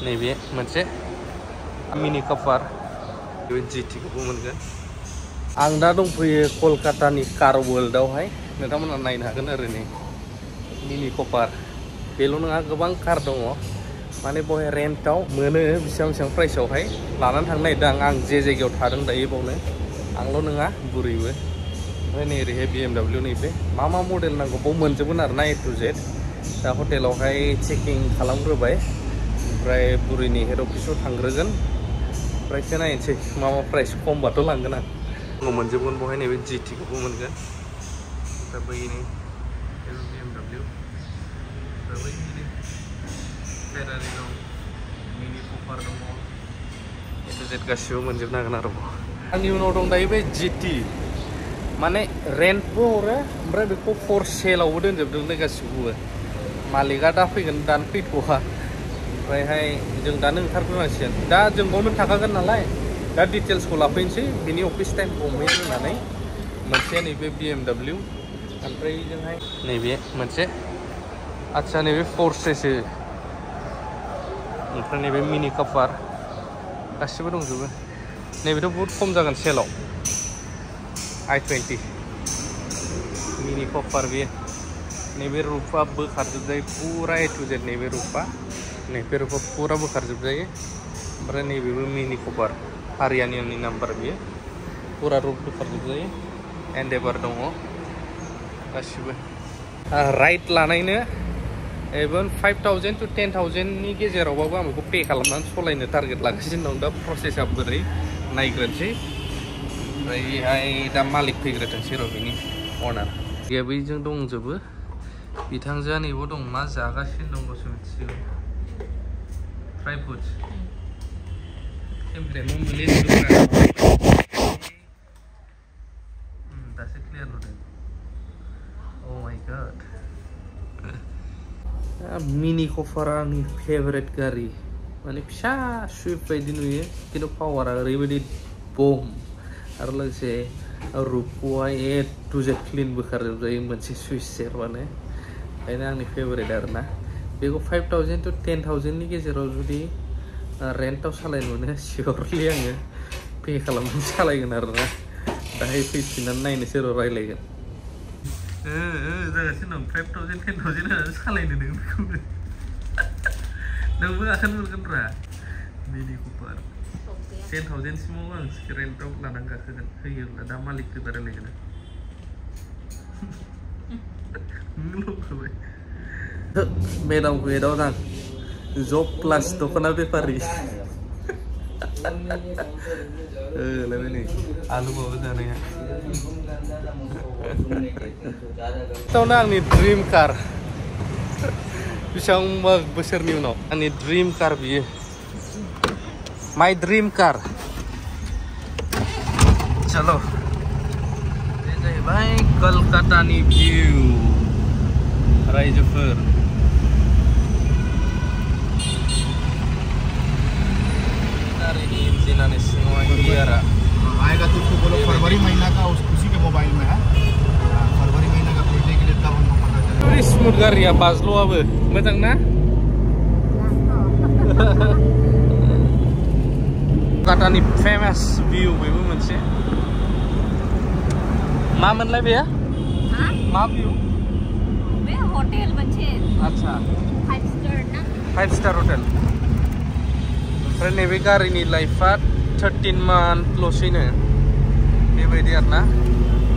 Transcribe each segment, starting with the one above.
नैबे मोनसे मिनि कभार बे GT-खौबो मोनगोन। आं दा दंफैयो कलकातानि कार वर्ल्डआवहाय नोंथांमोना नायनो हागोन ओरैनो मिनि कभार बेल' नङा गोबां कार दङ माने बहाय रेन्टआव मोनो बेसेबां प्राइसआवहाय लानानै थांनो नागिरदों आं जे जायगायाव थादों दायो बावनो आंल' नङा बुरैबो ओमफ्राय नै ओरैहाय BMW नैबे मा मडेल नांगौ बाव मोनजोबगोन आरो ना A to Z दा हटेलावहाय चेकिं खालामग्रोबाय ओमफ्राय बुरैनि हेड अफिसाव थांग्रोगोन ओमफ्रायसो नायनोसै मा प्राइस खमबाथ' लांगोन आं मोनजोबगोन बहाय नैबे GT-खौबो मोनगोन दा बैनि BMW दा बैनि फेरारि दं मिनि कभार दङ A to Z गासिबो मोनजोबनो हागोन आरो आंनि उनाव दं दायो बे GT माने रेन्टबो हरो ओमफ्राय बेखौ फर सेलावबो दोनजोबदोंलै गासिखौबो मालिकआ दा फैगोन दानो फैथ'वा ओमफ्रायहाय जों दानो ओंखारग्रोनांसिगोन दा जों बावनो थाखागोन नालाय दा डिटेल्सखौ लाफैनोसै बिनि अफिस टाइमखौ हमहै होनानै मोनसे नैबे BMW ओमफ्राय जोंहाय नैबे मोनसे आदसा नैबे फर्सेसो ओमफ्राय नैबे मिनि कभार गासिबो दंजोबो नैबेथ' बहुत खम जागोन सेलाव i20 मिनि कभार बेयो नैबे रुफा बोखारजोबजायो फुरा A to Z नैबे रुफा फुरा बोखारजोबजायो ओमफ्राय नैबेबो मिनि कभार हारियानानि नाम्बार बियो फुरा रुफ बोखारजोबजायो एन्डेभार दङ गासिबो राइड लानायनो इभेन 5,000 to 10,000 नि गेजेरावबाबो आं बेखौ पे खालामनानै सालायनो टारगेट लागासिनो दं दा प्रसेसआ बोरै नायग्रोनोसै ओमफ्रायहाय दा मालिक फैग्रोथोंसै र' बिनि अनार बैजों दंजोबो बिथांजोआ नैबो दं मा जागासिनो दं गावसो मिथिसिगौ फ्राइ फुड्स टेमप्लेट मोनलै दासो क्लियार नुदों अ माय गड मिनि कभार आंनि फेभरेट गारि माने फिसा सुइफ्ट बायदि नुयो खिन्थु पावारा ओरैबायदि बम आरो लोगोसे रुफखौहाय A to Z क्लिन बोखारजोबजायो मोनसे सुइच सेरबानो ओंखायनो आंनि फेभरेट आरोना बेखौ 5,000 to 10,000 नि गेजेराव जुदि रेन्टआव सालायनो मोनो सियरलि आङो पे खालामनानै सालायगोन आरोना दाहाय फैफिननानै नायनोसै र' रायलायगोन जागासिनो दं 5,000 10,000 होनानै सालायनो नों बेखौबो नोंबो गाखोनो मोनगोन ब्रा मिनि कभार 10,000 सिमाव आं रेन्टआव लानानै गाखोगोन होयोब्ला दा मालिक फैबा रायलायगोन मेदामखौ एदाव दां जब प्लास दख'ना बेफारि लायबाय नै आलु बाबो जानाया दावना आंनि ड्रिम कार बेसेबांबा बोसोरनि उनाव आंनि ड्रिम कार बियो माय ड्रिम कार चलो बे जाहैबाय कलकातानि भिउ रायजोफोर गारिनि इन्जिनानि सिङावहाय गियारा आएगा तो उसको बोलो फरवरी महीना का उसी के मोबाइल में है फरवरी महीना का भेजने के लिए तब हमको पता चला स्मुथ गारिया बाज्ल'आबो मोजां ना कलकातानि फेमास भिउ बेबो मोनसे मा मोनलाय बेयो मा भिउ बे हटेल मोनसे आच्छा 5 स्टार ना 5 स्टार हटेल ओमफ्राय नैबे गारिनि लाइफआ 13 मान्थल'सैनो बेबायदि आरोना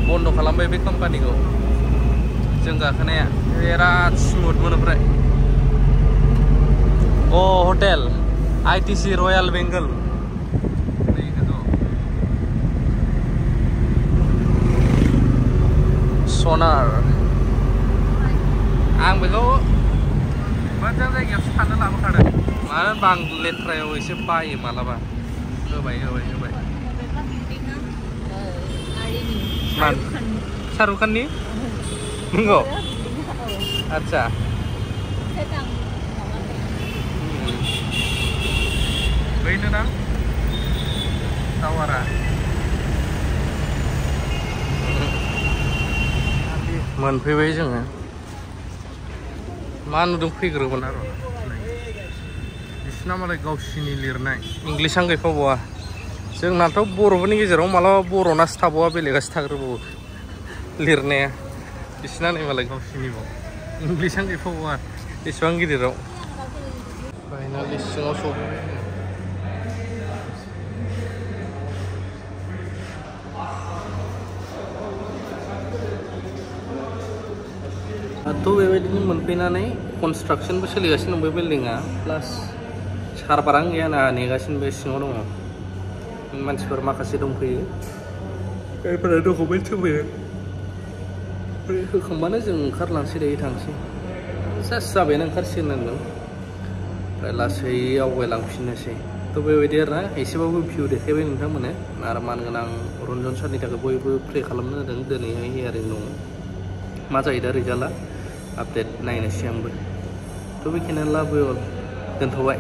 बन्द' खालामबाय बे कम्पानिखौ जों गाखोनाया बिराद स्मुथमोन ओमफ्राय अ हटेल ITC रयेल बेंगल सनार आं बेखौ मोजां जायगायावसो थानो लाबोखादों मानो होनबा आं लेथ्रायाव एसे बायो मालाबा होबाय मान शाहरुख खाननि नंगौ आच्छा बैनो ना टावारा मोनफैबाय जोङो मा नुदों फैग्रोगोन आरो बिसिना मालाय गावसिनि लिरनाय इंलिस आं गैफाबावा जोंनाथ' बर'फोरनि गेजेराव मालाबा बर'नासो थाबावा बेलेगासो थाग्रोबावो लिरनाया बिसिना नै मालाय गावसिनिबाव इंलिस आं गैफाबावा बेसेबां गिदिराव फाइनालि सिङाव सफैबाय थ' बेबायदिनो मोनफैनानै कनस्ट्राक्सनबो सोलिगासिनो दं बे बिल्डिङा प्लास सारभारानो गैया ना नेगासिनो बे सिङाव दङ मानसिफोर माखासे दंफैयो जायफोरा डकुमेन्ट होफैयो होखांबानो जों ओंखारलांसै दायो थांसै जास्ट जाबायानो ओंखारसिगोन होनदों ओमफ्राय लासै आवगायलांफिननोसै थ' बेबायदि आरोना एसेबाबो भिउ देखायबाय नोंथांमोननो आरो मानगोनां रन्जन सारनि थाखाय बयबो प्रे खालामनो होदों दिनैहाय हियारिं दङ मा जायो दा रिजाल्टआ आपडेट नायनोसै आंबो थ' बेखिनियानो लाबो दोनथ'बाय